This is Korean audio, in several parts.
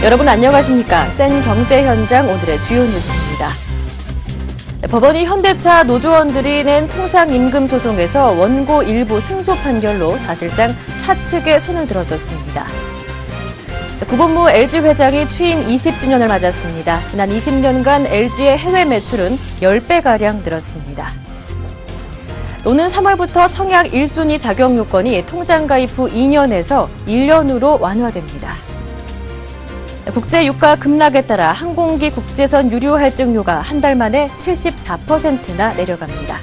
여러분 안녕하십니까? 센 경제 현장 오늘의 주요 뉴스입니다. 법원이 현대차 노조원들이 낸 통상임금 소송에서 원고 일부 승소 판결로 사실상 사측에 손을 들어줬습니다. 구본무 LG 회장이 취임 20주년을 맞았습니다. 지난 20년간 LG의 해외 매출은 10배가량 늘었습니다. 오는 3월부터 청약 1순위 자격 요건이 통장 가입 후 2년에서 1년으로 완화됩니다. 국제 유가 급락에 따라 항공기 국제선 유류 할증료가 한 달 만에 74%나 내려갑니다.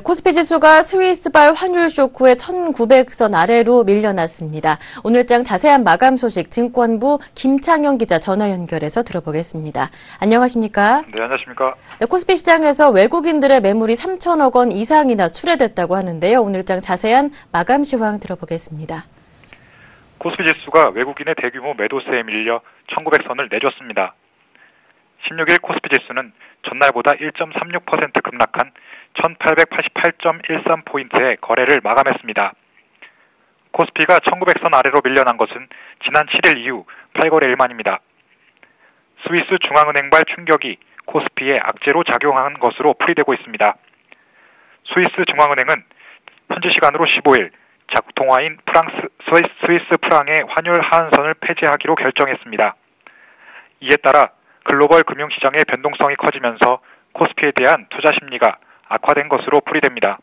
코스피 지수가 스위스발 환율 쇼크 후에 1900선 아래로 밀려났습니다. 오늘장 자세한 마감 소식 증권부 김창영 기자 전화 연결해서 들어보겠습니다. 안녕하십니까? 네, 안녕하십니까? 네, 코스피 시장에서 외국인들의 매물이 3천억 원 이상이나 출회됐다고 하는데요. 오늘장 자세한 마감 시황 들어보겠습니다. 코스피 지수가 외국인의 대규모 매도세에 밀려 1900선을 내줬습니다. 16일 코스피 지수는 전날보다 1.36% 급락한 1888.13포인트의 거래를 마감했습니다. 코스피가 1900선 아래로 밀려난 것은 지난 7일 이후 8거래일 만입니다. 스위스 중앙은행발 충격이 코스피에 악재로 작용한 것으로 풀이되고 있습니다. 스위스 중앙은행은 현지 시간으로 15일 자국 통화인 스위스 프랑의 환율 하한선을 폐지하기로 결정했습니다. 이에 따라 글로벌 금융시장의 변동성이 커지면서 코스피에 대한 투자 심리가 악화된 것으로 풀이됩니다.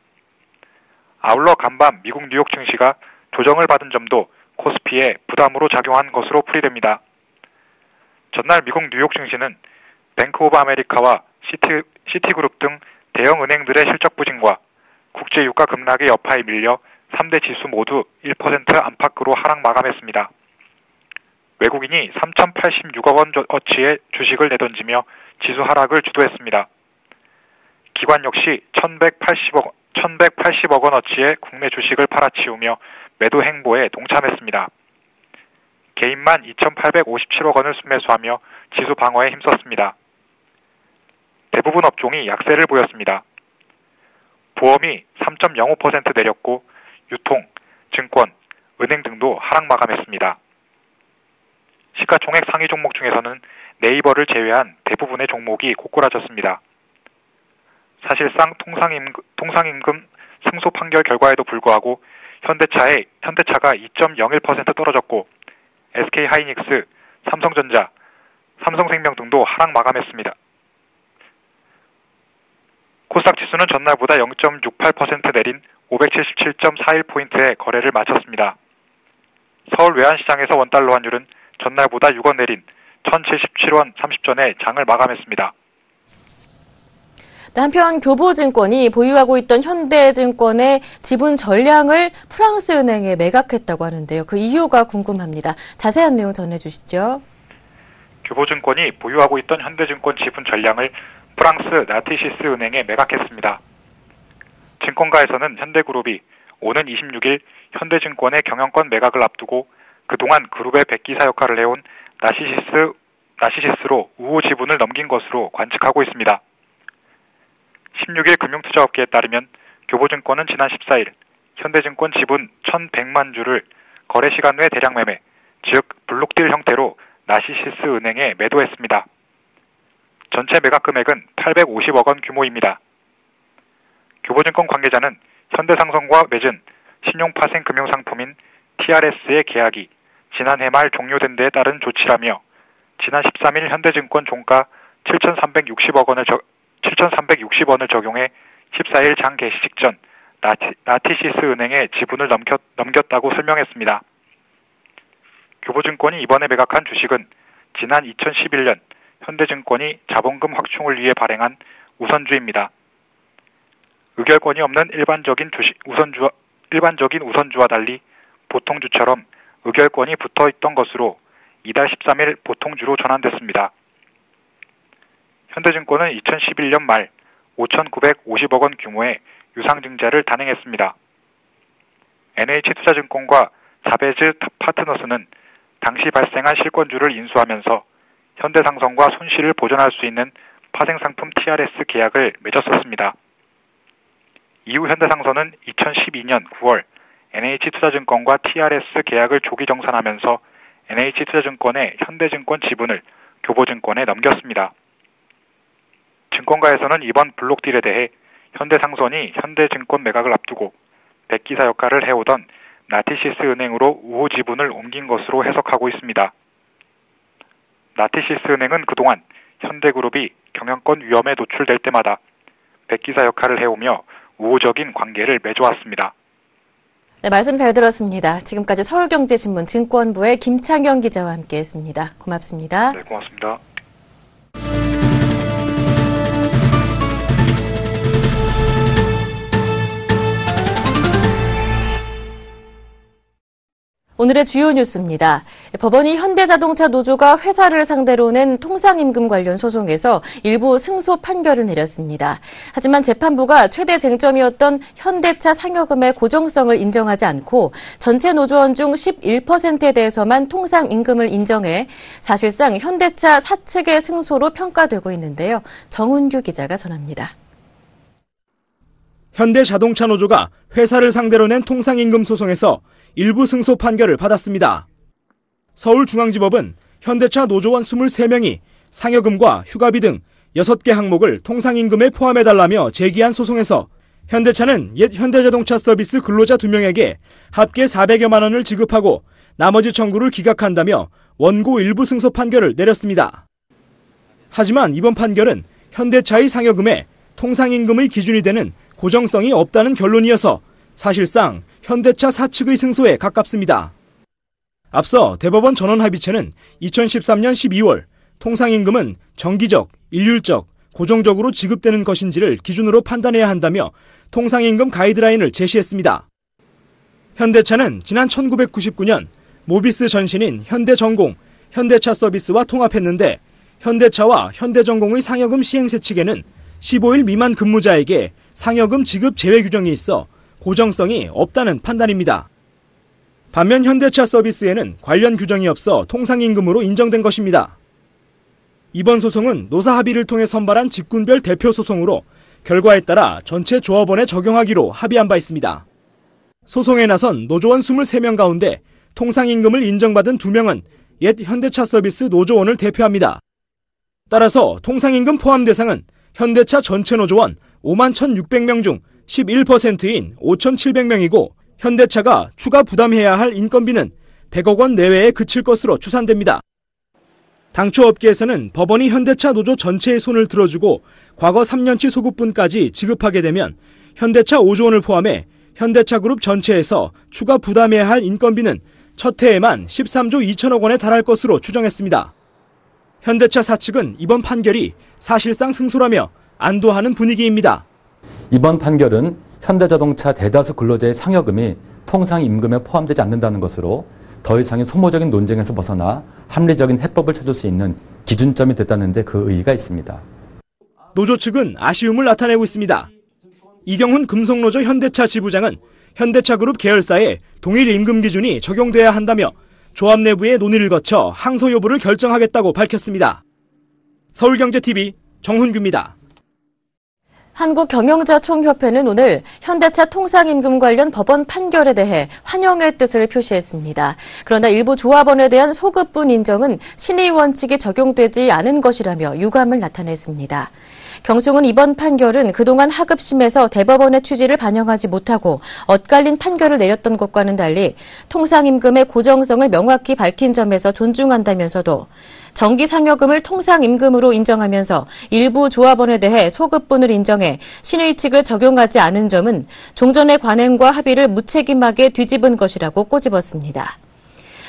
아울러 간밤 미국 뉴욕 증시가 조정을 받은 점도 코스피에 부담으로 작용한 것으로 풀이됩니다. 전날 미국 뉴욕 증시는 뱅크 오브 아메리카와 시티그룹 등 대형 은행들의 실적 부진과 국제 유가 급락의 여파에 밀려 3대 지수 모두 1% 안팎으로 하락 마감했습니다. 외국인이 3,086억 원어치의 주식을 내던지며 지수 하락을 주도했습니다. 기관 역시 1,180억 원어치의 국내 주식을 팔아치우며 매도 행보에 동참했습니다. 개인만 2,857억 원을 순매수하며 지수 방어에 힘썼습니다. 대부분 업종이 약세를 보였습니다. 보험이 3.05% 내렸고 유통, 증권, 은행 등도 하락 마감했습니다. 시가총액 상위 종목 중에서는 네이버를 제외한 대부분의 종목이 고꾸라졌습니다. 사실상 통상임금 승소 판결 결과에도 불구하고 현대차가 2.01% 떨어졌고 SK하이닉스, 삼성전자, 삼성생명 등도 하락 마감했습니다. 코스닥 지수는 전날보다 0.68% 내린 577.41포인트의 거래를 마쳤습니다. 서울 외환시장에서 원달러 환율은 전날보다 6원 내린 1,077원 30전에 장을 마감했습니다. 한편 교보증권이 보유하고 있던 현대증권의 지분 전량을 프랑스은행에 매각했다고 하는데요. 그 이유가 궁금합니다. 자세한 내용 전해주시죠. 교보증권이 보유하고 있던 현대증권 지분 전량을 프랑스 나티시스 은행에 매각했습니다. 증권가에서는 현대그룹이 오는 26일 현대증권의 경영권 매각을 앞두고 그동안 그룹의 백기사 역할을 해온 나시시스로 우호 지분을 넘긴 것으로 관측하고 있습니다. 16일 금융투자업계에 따르면 교보증권은 지난 14일 현대증권 지분 1,100만 주를 거래 시간 외 대량 매매, 즉 블록딜 형태로 나시시스 은행에 매도했습니다. 전체 매각 금액은 850억 원 규모입니다. 교보증권 관계자는 현대상선과 맺은 신용파생 금융상품인 TRS의 계약이 지난해 말 종료된 데에 따른 조치라며 지난 13일 현대증권 종가 7,360원을 적용해 14일 장 개시 직전 나티시스 은행에 지분을 넘겼다고 설명했습니다. 교보증권이 이번에 매각한 주식은 지난 2011년 현대증권이 자본금 확충을 위해 발행한 우선주입니다. 의결권이 없는 일반적인 우선주와 달리 보통주처럼 의결권이 붙어있던 것으로 이달 13일 보통주로 전환됐습니다. 현대증권은 2011년 말 5,950억 원 규모의 유상증자를 단행했습니다. NH투자증권과 자베즈 파트너스는 당시 발생한 실권주를 인수하면서 현대상선과 손실을 보전할 수 있는 파생상품 TRS 계약을 맺었었습니다. 이후 현대상선은 2012년 9월 NH투자증권과 TRS 계약을 조기 정산하면서 NH투자증권의 현대증권 지분을 교보증권에 넘겼습니다. 증권가에서는 이번 블록딜에 대해 현대상선이 현대증권 매각을 앞두고 백기사 역할을 해오던 나티시스 은행으로 우호 지분을 옮긴 것으로 해석하고 있습니다. 나티시스 은행은 그동안 현대그룹이 경영권 위험에 노출될 때마다 백기사 역할을 해오며 우호적인 관계를 맺어왔습니다. 네, 말씀 잘 들었습니다. 지금까지 서울경제신문 증권부의 김창영 기자와 함께했습니다. 고맙습니다. 네, 고맙습니다. 오늘의 주요 뉴스입니다. 법원이 현대자동차 노조가 회사를 상대로 낸 통상임금 관련 소송에서 일부 승소 판결을 내렸습니다. 하지만 재판부가 최대 쟁점이었던 현대차 상여금의 고정성을 인정하지 않고 전체 노조원 중 11%에 대해서만 통상임금을 인정해 사실상 현대차 사측의 승소로 평가되고 있는데요. 정훈규 기자가 전합니다. 현대자동차 노조가 회사를 상대로 낸 통상임금 소송에서 일부 승소 판결을 받았습니다. 서울중앙지법은 현대차 노조원 23명이 상여금과 휴가비 등 6개 항목을 통상임금에 포함해달라며 제기한 소송에서 현대차는 옛 현대자동차 서비스 근로자 2명에게 합계 400여만 원을 지급하고 나머지 청구를 기각한다며 원고 일부 승소 판결을 내렸습니다. 하지만 이번 판결은 현대차의 상여금에 통상임금의 기준이 되는 고정성이 없다는 결론이어서 사실상 현대차 사측의 승소에 가깝습니다. 앞서 대법원 전원합의체는 2013년 12월 통상임금은 정기적, 일률적, 고정적으로 지급되는 것인지를 기준으로 판단해야 한다며 통상임금 가이드라인을 제시했습니다. 현대차는 지난 1999년 모비스 전신인 현대전공, 현대차 서비스와 통합했는데 현대차와 현대전공의 상여금 시행세 측에는 15일 미만 근무자에게 상여금 지급 제외 규정이 있어 고정성이 없다는 판단입니다. 반면 현대차 서비스에는 관련 규정이 없어 통상임금으로 인정된 것입니다. 이번 소송은 노사 합의를 통해 선발한 직군별 대표 소송으로 결과에 따라 전체 조합원에 적용하기로 합의한 바 있습니다. 소송에 나선 노조원 23명 가운데 통상임금을 인정받은 2명은 옛 현대차 서비스 노조원을 대표합니다. 따라서 통상임금 포함 대상은 현대차 전체 노조원 5만 1,600명 중 11%인 5,700명이고 현대차가 추가 부담해야 할 인건비는 100억 원 내외에 그칠 것으로 추산됩니다. 당초 업계에서는 법원이 현대차 노조 전체의 손을 들어주고 과거 3년치 소급분까지 지급하게 되면 현대차 5조 원을 포함해 현대차 그룹 전체에서 추가 부담해야 할 인건비는 첫 해에만 13조 2천억 원에 달할 것으로 추정했습니다. 현대차 사측은 이번 판결이 사실상 승소라며 안도하는 분위기입니다. 이번 판결은 현대자동차 대다수 근로자의 상여금이 통상임금에 포함되지 않는다는 것으로 더 이상의 소모적인 논쟁에서 벗어나 합리적인 해법을 찾을 수 있는 기준점이 됐다는 데 그 의의가 있습니다. 노조 측은 아쉬움을 나타내고 있습니다. 이경훈 금속노조 현대차 지부장은 현대차 그룹 계열사에 동일 임금 기준이 적용돼야 한다며 조합 내부의 논의를 거쳐 항소 여부를 결정하겠다고 밝혔습니다. 서울경제TV 정훈규입니다. 한국경영자총협회는 오늘 현대차 통상임금 관련 법원 판결에 대해 환영의 뜻을 표시했습니다. 그러나 일부 조합원에 대한 소급분 인정은 신의 원칙이 적용되지 않은 것이라며 유감을 나타냈습니다. 경총은 이번 판결은 그동안 하급심에서 대법원의 취지를 반영하지 못하고 엇갈린 판결을 내렸던 것과는 달리 통상임금의 고정성을 명확히 밝힌 점에서 존중한다면서도 정기 상여금을 통상임금으로 인정하면서 일부 조합원에 대해 소급분을 인정해 신의칙을 적용하지 않은 점은 종전의 관행과 합의를 무책임하게 뒤집은 것이라고 꼬집었습니다.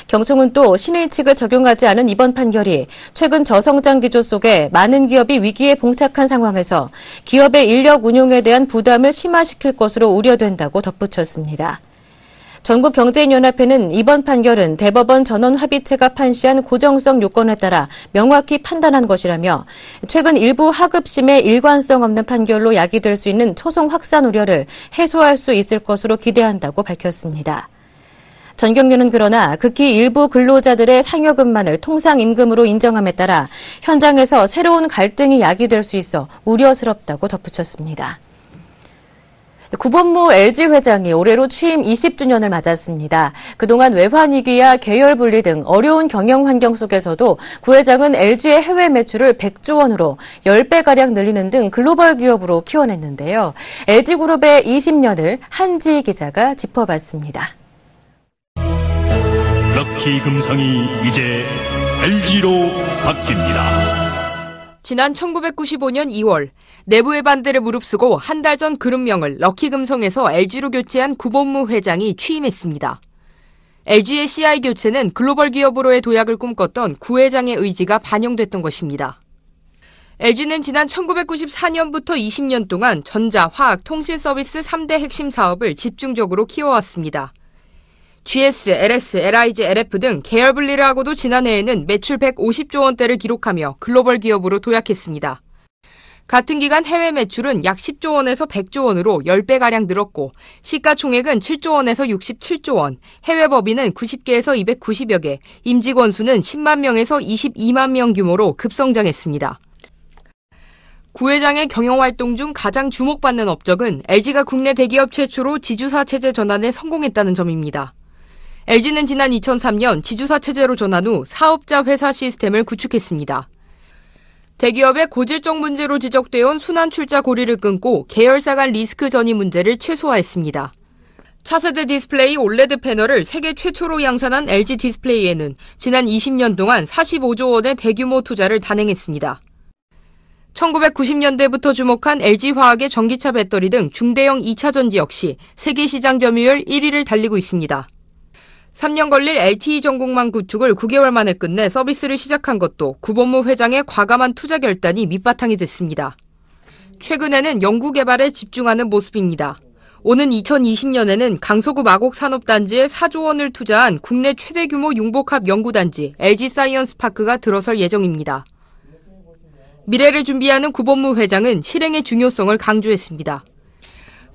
경총은 또 신의 측을 적용하지 않은 이번 판결이 최근 저성장 기조 속에 많은 기업이 위기에 봉착한 상황에서 기업의 인력 운용에 대한 부담을 심화시킬 것으로 우려된다고 덧붙였습니다. 전국경제인연합회는 이번 판결은 대법원 전원합의체가 판시한 고정성 요건에 따라 명확히 판단한 것이라며 최근 일부 하급심의 일관성 없는 판결로 야기될 수 있는 소송 확산 우려를 해소할 수 있을 것으로 기대한다고 밝혔습니다. 전경련은 그러나 극히 일부 근로자들의 상여금만을 통상임금으로 인정함에 따라 현장에서 새로운 갈등이 야기될 수 있어 우려스럽다고 덧붙였습니다. 구본무 LG 회장이 올해로 취임 20주년을 맞았습니다. 그동안 외환위기와 계열 분리 등 어려운 경영 환경 속에서도 구 회장은 LG의 해외 매출을 100조 원으로 10배가량 늘리는 등 글로벌 기업으로 키워냈는데요. LG그룹의 20년을 한지희 기자가 짚어봤습니다. 럭키 금성이 이제 LG로 바뀝니다. 지난 1995년 2월 내부의 반대를 무릅쓰고 한 달 전 그룹명을 럭키금성에서 LG로 교체한 구본무 회장이 취임했습니다. LG의 CI 교체는 글로벌 기업으로의 도약을 꿈꿨던 구 회장의 의지가 반영됐던 것입니다. LG는 지난 1994년부터 20년 동안 전자, 화학, 통신 서비스 3대 핵심 사업을 집중적으로 키워왔습니다. GS, LS, LIG, LF 등 계열 분리를 하고도 지난해에는 매출 150조 원대를 기록하며 글로벌 기업으로 도약했습니다. 같은 기간 해외 매출은 약 10조 원에서 100조 원으로 10배가량 늘었고 시가총액은 7조 원에서 67조 원, 해외 법인은 90개에서 290여 개, 임직원 수는 10만 명에서 22만 명 규모로 급성장했습니다. 구 회장의 경영활동 중 가장 주목받는 업적은 LG가 국내 대기업 최초로 지주사 체제 전환에 성공했다는 점입니다. LG는 지난 2003년 지주사 체제로 전환 후 사업자 회사 시스템을 구축했습니다. 대기업의 고질적 문제로 지적되어 온 순환 출자 고리를 끊고 계열사 간 리스크 전이 문제를 최소화했습니다. 차세대 디스플레이 올레드 패널을 세계 최초로 양산한 LG 디스플레이에는 지난 20년 동안 45조 원의 대규모 투자를 단행했습니다. 1990년대부터 주목한 LG화학의 전기차 배터리 등 중대형 2차 전지 역시 세계 시장 점유율 1위를 달리고 있습니다. 3년 걸릴 LTE 전국망 구축을 9개월 만에 끝내 서비스를 시작한 것도 구본무 회장의 과감한 투자 결단이 밑바탕이 됐습니다. 최근에는 연구개발에 집중하는 모습입니다. 오는 2020년에는 강서구 마곡 산업단지에 4조 원을 투자한 국내 최대 규모 융복합 연구단지 LG사이언스파크가 들어설 예정입니다. 미래를 준비하는 구본무 회장은 실행의 중요성을 강조했습니다.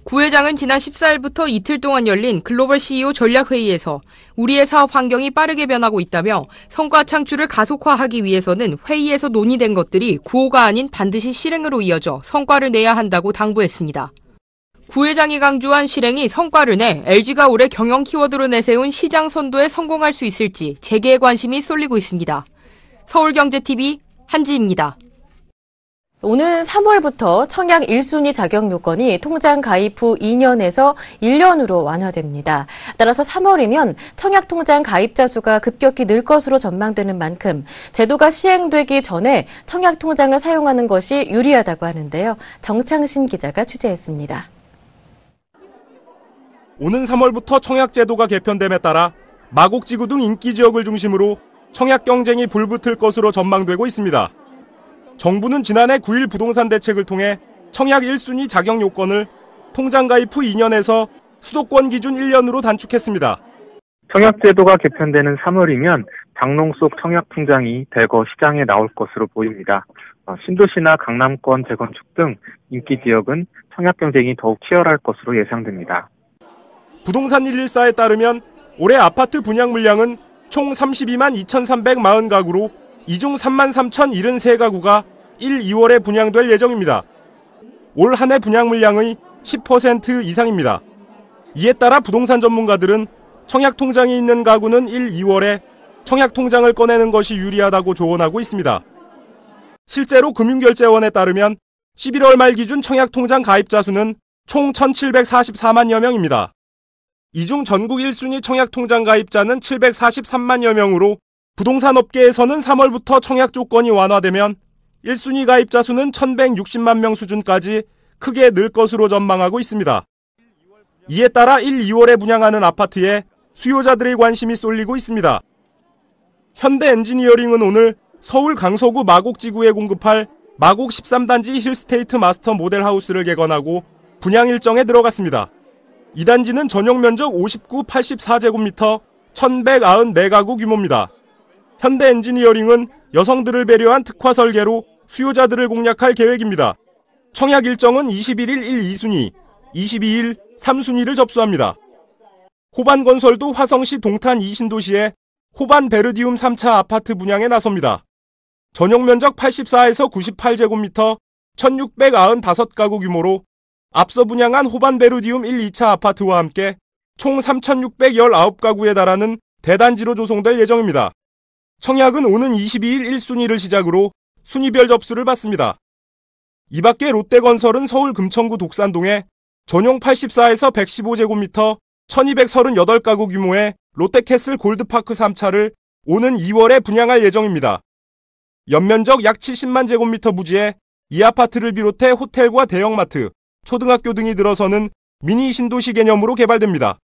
구 회장은 지난 14일부터 이틀 동안 열린 글로벌 CEO 전략회의에서 우리의 사업 환경이 빠르게 변하고 있다며 성과 창출을 가속화하기 위해서는 회의에서 논의된 것들이 구호가 아닌 반드시 실행으로 이어져 성과를 내야 한다고 당부했습니다. 구 회장이 강조한 실행이 성과를 내 LG가 올해 경영 키워드로 내세운 시장 선도에 성공할 수 있을지 재계의 관심이 쏠리고 있습니다. 서울경제TV 한지입니다. 오는 3월부터 청약 1순위 자격 요건이 통장 가입 후 2년에서 1년으로 완화됩니다. 따라서 3월이면 청약 통장 가입자 수가 급격히 늘 것으로 전망되는 만큼 제도가 시행되기 전에 청약 통장을 사용하는 것이 유리하다고 하는데요. 정창신 기자가 취재했습니다. 오는 3월부터 청약 제도가 개편됨에 따라 마곡지구 등 인기 지역을 중심으로 청약 경쟁이 불붙을 것으로 전망되고 있습니다. 정부는 지난해 9일 부동산 대책을 통해 청약 1순위 자격 요건을 통장 가입 후 2년에서 수도권 기준 1년으로 단축했습니다. 청약제도가 개편되는 3월이면 장롱 속 청약통장이 대거 시장에 나올 것으로 보입니다. 신도시나 강남권 재건축 등 인기 지역은 청약 경쟁이 더욱 치열할 것으로 예상됩니다. 부동산 114에 따르면 올해 아파트 분양 물량은 총 32만 2,340가구로 이 중 3만 3,073가구가 1, 2월에 분양될 예정입니다. 올 한 해 분양 물량의 10% 이상입니다. 이에 따라 부동산 전문가들은 청약통장이 있는 가구는 1, 2월에 청약통장을 꺼내는 것이 유리하다고 조언하고 있습니다. 실제로 금융결제원에 따르면 11월 말 기준 청약통장 가입자 수는 총 1,744만여 명입니다. 이 중 전국 1순위 청약통장 가입자는 743만여 명으로 부동산 업계에서는 3월부터 청약 조건이 완화되면 1순위 가입자 수는 1,160만 명 수준까지 크게 늘 것으로 전망하고 있습니다. 이에 따라 1, 2월에 분양하는 아파트에 수요자들의 관심이 쏠리고 있습니다. 현대엔지니어링은 오늘 서울 강서구 마곡지구에 공급할 마곡 13단지 힐스테이트 마스터 모델하우스를 개관하고 분양 일정에 들어갔습니다. 이 단지는 전용 면적 59, 84제곱미터 1194가구 규모입니다. 현대엔지니어링은 여성들을 배려한 특화 설계로 수요자들을 공략할 계획입니다. 청약 일정은 21일 1, 2순위, 22일 3순위를 접수합니다. 호반건설도 화성시 동탄 2신도시에 호반 베르디움 3차 아파트 분양에 나섭니다. 전용 면적 84에서 98제곱미터 1695가구 규모로 앞서 분양한 호반 베르디움 1, 2차 아파트와 함께 총 3619가구에 달하는 대단지로 조성될 예정입니다. 청약은 오는 22일 1순위를 시작으로 순위별 접수를 받습니다. 이 밖에 롯데건설은 서울 금천구 독산동에 전용 84에서 115제곱미터 1238가구 규모의 롯데캐슬 골드파크 3차를 오는 2월에 분양할 예정입니다. 연면적 약 70만 제곱미터 부지에 이 아파트를 비롯해 호텔과 대형마트, 초등학교 등이 들어서는 미니 신도시 개념으로 개발됩니다.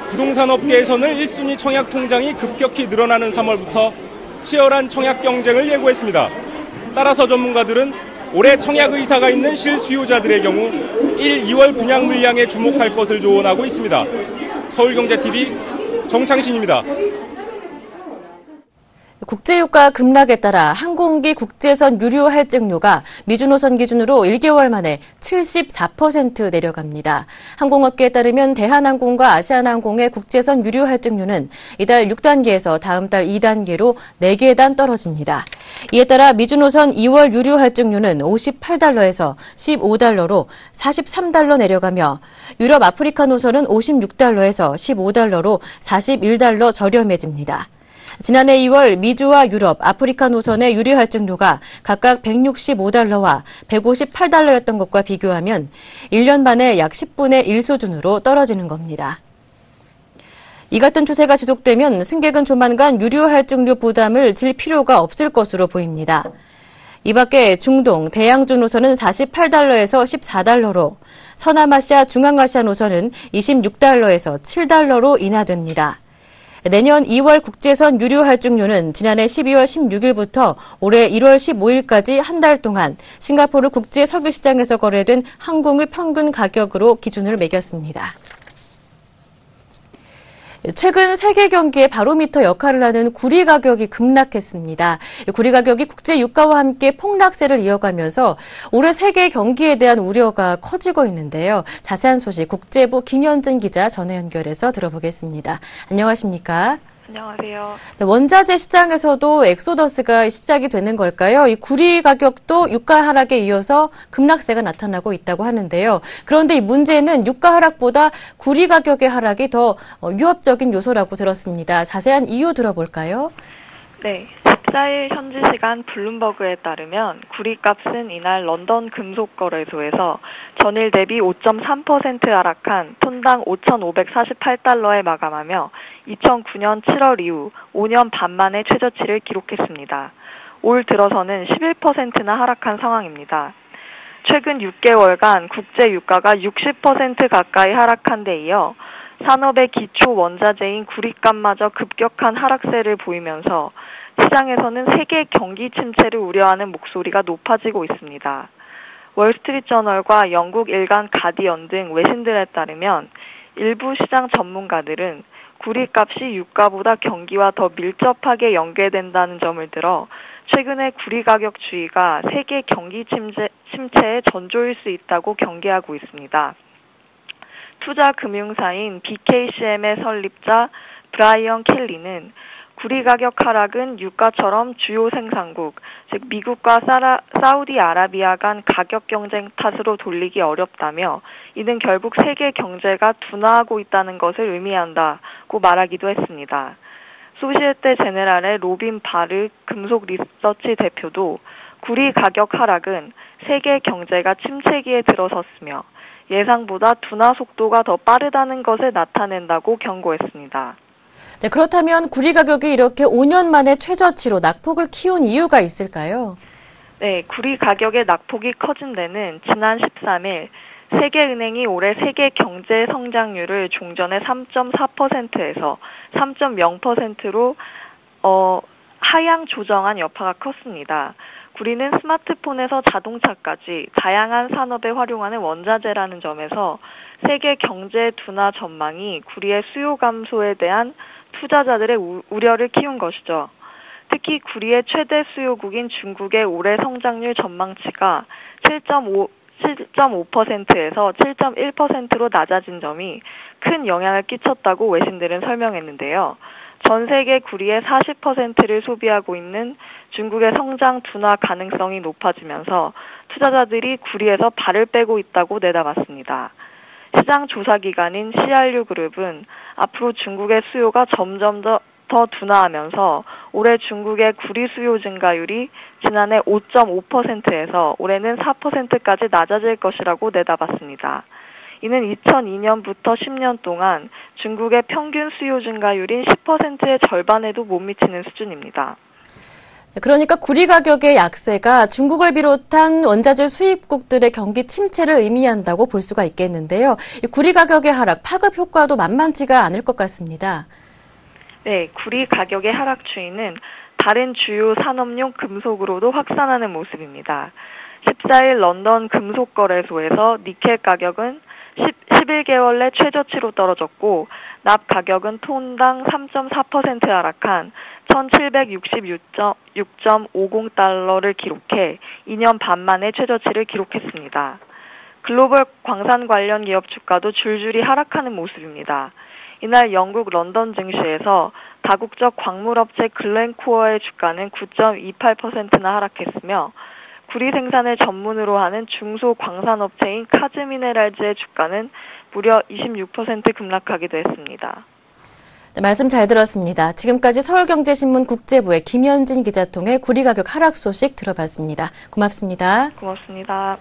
부동산 업계에서는 1순위 청약 통장이 급격히 늘어나는 3월부터 치열한 청약 경쟁을 예고했습니다. 따라서 전문가들은 올해 청약 의사가 있는 실수요자들의 경우 1, 2월 분양 물량에 주목할 것을 조언하고 있습니다. 서울경제TV 정창신입니다. 국제유가 급락에 따라 항공기 국제선 유류 할증료가 미주노선 기준으로 1개월 만에 74% 내려갑니다. 항공업계에 따르면 대한항공과 아시아나항공의 국제선 유류 할증료는 이달 6단계에서 다음 달 2단계로 4계단 떨어집니다. 이에 따라 미주노선 2월 유류 할증료는 58달러에서 15달러로 43달러 내려가며 유럽 아프리카 노선은 56달러에서 15달러로 41달러 저렴해집니다. 지난해 2월 미주와 유럽, 아프리카 노선의 유류 할증료가 각각 165달러와 158달러였던 것과 비교하면 1년 만에 약 10분의 1 수준으로 떨어지는 겁니다. 이 같은 추세가 지속되면 승객은 조만간 유류 할증료 부담을 질 필요가 없을 것으로 보입니다. 이 밖에 중동, 대양주 노선은 48달러에서 14달러로, 서남아시아, 중앙아시아 노선은 26달러에서 7달러로 인하됩니다. 내년 2월 국제선 유류 할증료는 지난해 12월 16일부터 올해 1월 15일까지 한 달 동안 싱가포르 국제 석유 시장에서 거래된 항공의 평균 가격으로 기준을 매겼습니다. 최근 세계 경기의 바로미터 역할을 하는 구리 가격이 급락했습니다. 구리 가격이 국제 유가와 함께 폭락세를 이어가면서 올해 세계 경기에 대한 우려가 커지고 있는데요. 자세한 소식 국제부 김현진 기자 전화 연결해서 들어보겠습니다. 안녕하십니까? 안녕하세요. 네, 원자재 시장에서도 엑소더스가 시작이 되는 걸까요? 이 구리 가격도 유가 하락에 이어서 급락세가 나타나고 있다고 하는데요. 그런데 이 문제는 유가 하락보다 구리 가격의 하락이 더 위협적인 요소라고 들었습니다. 자세한 이유 들어볼까요? 네, 14일 현지 시간 블룸버그에 따르면 구리값은 이날 런던 금속거래소에서 전일 대비 5.3% 하락한 톤당 5,548달러에 마감하며 2009년 7월 이후 5년 반 만에 최저치를 기록했습니다. 올 들어서는 11%나 하락한 상황입니다. 최근 6개월간 국제 유가가 60% 가까이 하락한 데 이어 산업의 기초 원자재인 구리값마저 급격한 하락세를 보이면서 시장에서는 세계 경기 침체를 우려하는 목소리가 높아지고 있습니다. 월스트리트저널과 영국 일간 가디언 등 외신들에 따르면 일부 시장 전문가들은 구리값이 유가보다 경기와 더 밀접하게 연계된다는 점을 들어 최근의 구리 가격 주의가 세계 경기 침체의 전조일 수 있다고 경계하고 있습니다. 투자 금융사인 BKCM의 설립자 브라이언 켈리는 구리 가격 하락은 유가처럼 주요 생산국, 즉 미국과 사우디아라비아 간 가격 경쟁 탓으로 돌리기 어렵다며 이는 결국 세계 경제가 둔화하고 있다는 것을 의미한다고 말하기도 했습니다. 소시에테 제네랄의 로빈 바르 금속 리서치 대표도 구리 가격 하락은 세계 경제가 침체기에 들어섰으며 예상보다 둔화 속도가 더 빠르다는 것을 나타낸다고 경고했습니다. 네, 그렇다면 구리 가격이 이렇게 5년 만에 최저치로 낙폭을 키운 이유가 있을까요? 네, 구리 가격의 낙폭이 커진 데는 지난 13일 세계은행이 올해 세계 경제 성장률을 종전의 3.4%에서 3.0%로 하향 조정한 여파가 컸습니다. 구리는 스마트폰에서 자동차까지 다양한 산업에 활용하는 원자재라는 점에서 세계 경제 둔화 전망이 구리의 수요 감소에 대한 투자자들의 우려를 키운 것이죠. 특히 구리의 최대 수요국인 중국의 올해 성장률 전망치가 7.5%에서 7.1%로 낮아진 점이 큰 영향을 끼쳤다고 외신들은 설명했는데요. 전 세계 구리의 40%를 소비하고 있는 중국의 성장 둔화 가능성이 높아지면서 투자자들이 구리에서 발을 빼고 있다고 내다봤습니다. 시장 조사기관인 CRU 그룹은 앞으로 중국의 수요가 점점 더 둔화하면서 올해 중국의 구리 수요 증가율이 지난해 5.5%에서 올해는 4%까지 낮아질 것이라고 내다봤습니다. 이는 2002년부터 10년 동안 중국의 평균 수요 증가율인 10%의 절반에도 못 미치는 수준입니다. 그러니까 구리 가격의 약세가 중국을 비롯한 원자재 수입국들의 경기 침체를 의미한다고 볼 수가 있겠는데요. 구리 가격의 하락, 파급 효과도 만만치가 않을 것 같습니다. 네, 구리 가격의 하락 추이는 다른 주요 산업용 금속으로도 확산하는 모습입니다. 14일 런던 금속거래소에서 니켈 가격은 11개월 내 최저치로 떨어졌고 납 가격은 톤당 3.4% 하락한 1,766.50달러를 기록해 2년 반 만에 최저치를 기록했습니다. 글로벌 광산 관련 기업 주가도 줄줄이 하락하는 모습입니다. 이날 영국 런던 증시에서 다국적 광물업체 글렌코어의 주가는 9.28%나 하락했으며 구리 생산을 전문으로 하는 중소광산업체인 카즈미네랄즈의 주가는 무려 26% 급락하기도 했습니다. 네, 말씀 잘 들었습니다. 지금까지 서울경제신문 국제부의 김현진 기자 통해 구리 가격 하락 소식 들어봤습니다. 고맙습니다. 고맙습니다.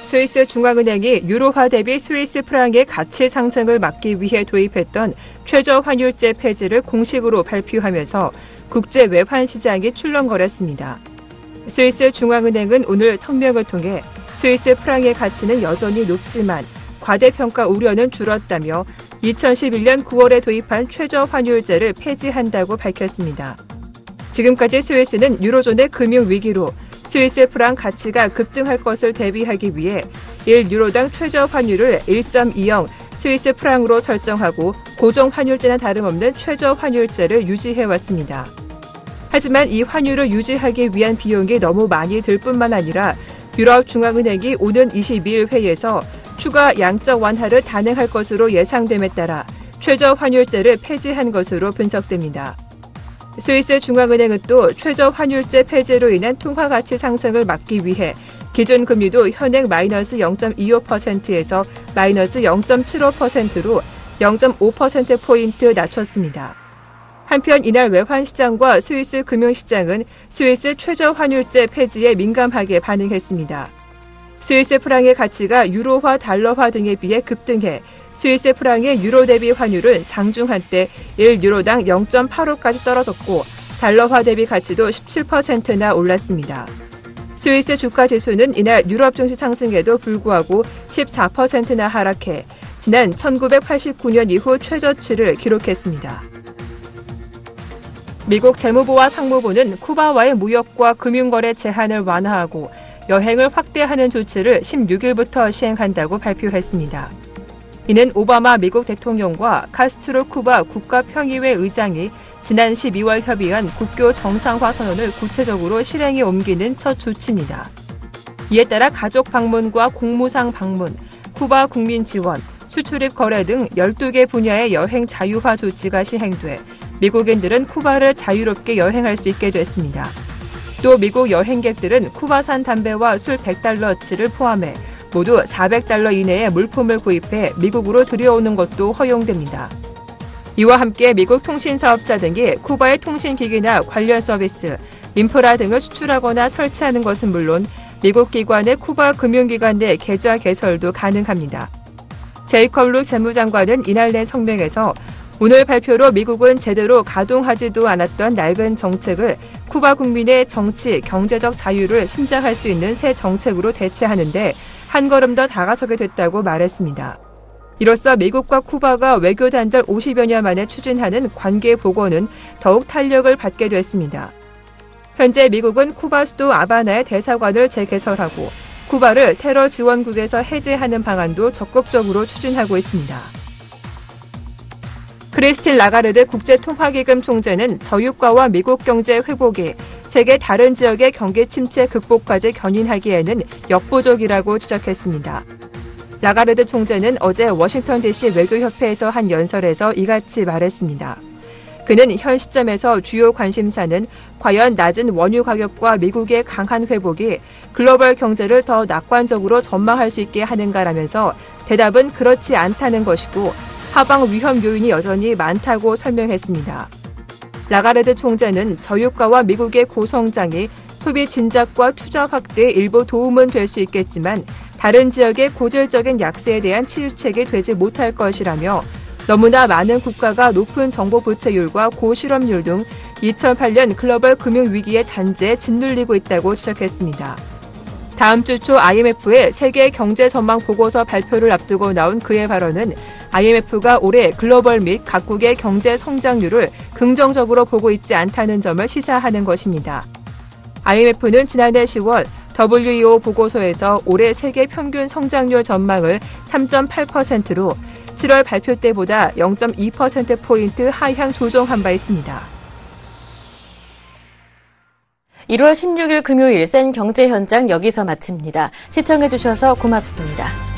스위스 중앙은행이 유로화 대비 스위스 프랑의 가치 상승을 막기 위해 도입했던 최저 환율제 폐지를 공식으로 발표하면서 국제 외환 시장이 출렁거렸습니다. 스위스 중앙은행은 오늘 성명을 통해 스위스 프랑의 가치는 여전히 높지만 과대평가 우려는 줄었다며 2011년 9월에 도입한 최저 환율제를 폐지한다고 밝혔습니다. 지금까지 스위스는 유로존의 금융위기로 스위스 프랑 가치가 급등할 것을 대비하기 위해 1유로당 최저 환율을 1.20 스위스 프랑으로 설정하고 고정 환율제나 다름없는 최저 환율제를 유지해왔습니다. 하지만 이 환율을 유지하기 위한 비용이 너무 많이 들 뿐만 아니라 유럽중앙은행이 오는 22일 회의에서 추가 양적 완화를 단행할 것으로 예상됨에 따라 최저 환율제를 폐지한 것으로 분석됩니다. 스위스 중앙은행은 또 최저 환율제 폐지로 인한 통화가치 상승을 막기 위해 기준금리도 현행 마이너스 0.25%에서 마이너스 0.75%로 0.5%포인트 낮췄습니다. 한편 이날 외환시장과 스위스 금융시장은 스위스 최저 환율제 폐지에 민감하게 반응했습니다. 스위스 프랑의 가치가 유로화, 달러화 등에 비해 급등해 스위스 프랑의 유로 대비 환율은 장중 한때 1유로당 0.85까지 떨어졌고 달러화 대비 가치도 17%나 올랐습니다. 스위스 주가지수는 이날 유럽 증시 상승에도 불구하고 14%나 하락해 지난 1989년 이후 최저치를 기록했습니다. 미국 재무부와 상무부는 쿠바와의 무역과 금융거래 제한을 완화하고 여행을 확대하는 조치를 16일부터 시행한다고 발표했습니다. 이는 오바마 미국 대통령과 카스트로 쿠바 국가평의회 의장이 지난 12월 협의한 국교 정상화 선언을 구체적으로 실행에 옮기는 첫 조치입니다. 이에 따라 가족 방문과 공무상 방문, 쿠바 국민 지원, 수출입 거래 등 12개 분야의 여행 자유화 조치가 시행돼 미국인들은 쿠바를 자유롭게 여행할 수 있게 됐습니다. 또 미국 여행객들은 쿠바산 담배와 술 100달러치를 포함해 모두 400달러 이내의 물품을 구입해 미국으로 들여오는 것도 허용됩니다. 이와 함께 미국 통신사업자 등이 쿠바의 통신기기나 관련 서비스, 인프라 등을 수출하거나 설치하는 것은 물론 미국 기관의 쿠바 금융기관 내 계좌 개설도 가능합니다. 제이컵 룩 재무장관은 이날 낸 성명에서 오늘 발표로 미국은 제대로 가동하지도 않았던 낡은 정책을 쿠바 국민의 정치, 경제적 자유를 신장할 수 있는 새 정책으로 대체하는데 한 걸음 더 다가서게 됐다고 말했습니다. 이로써 미국과 쿠바가 외교 단절 50여 년 만에 추진하는 관계 복원은 더욱 탄력을 받게 됐습니다. 현재 미국은 쿠바 수도 아바나의 대사관을 재개설하고 쿠바를 테러 지원국에서 해제하는 방안도 적극적으로 추진하고 있습니다. 크리스틴 라가르드 국제통화기금 총재는 저유가와 미국 경제 회복이 세계 다른 지역의 경기 침체 극복까지 견인하기에는 역부족이라고 지적했습니다. 라가르드 총재는 어제 워싱턴 DC 외교협회에서 한 연설에서 이같이 말했습니다. 그는 현 시점에서 주요 관심사는 과연 낮은 원유 가격과 미국의 강한 회복이 글로벌 경제를 더 낙관적으로 전망할 수 있게 하는가라면서 대답은 그렇지 않다는 것이고 하방 위험 요인이 여전히 많다고 설명했습니다. 라가르드 총재는 저유가와 미국의 고성장이 소비 진작과 투자 확대에 일부 도움은 될 수 있겠지만 다른 지역의 고질적인 약세에 대한 치유책이 되지 못할 것이라며 너무나 많은 국가가 높은 정보 부채율과 고실업률 등 2008년 글로벌 금융위기의 잔재에 짓눌리고 있다고 지적했습니다. 다음 주 초 IMF의 세계 경제 전망 보고서 발표를 앞두고 나온 그의 발언은 IMF가 올해 글로벌 및 각국의 경제 성장률을 긍정적으로 보고 있지 않다는 점을 시사하는 것입니다. IMF는 지난해 10월 WEO 보고서에서 올해 세계 평균 성장률 전망을 3.8%로 7월 발표 때보다 0.2%포인트 하향 조정한 바 있습니다. 1월 16일 금요일 센 경제 현장 여기서 마칩니다. 시청해주셔서 고맙습니다.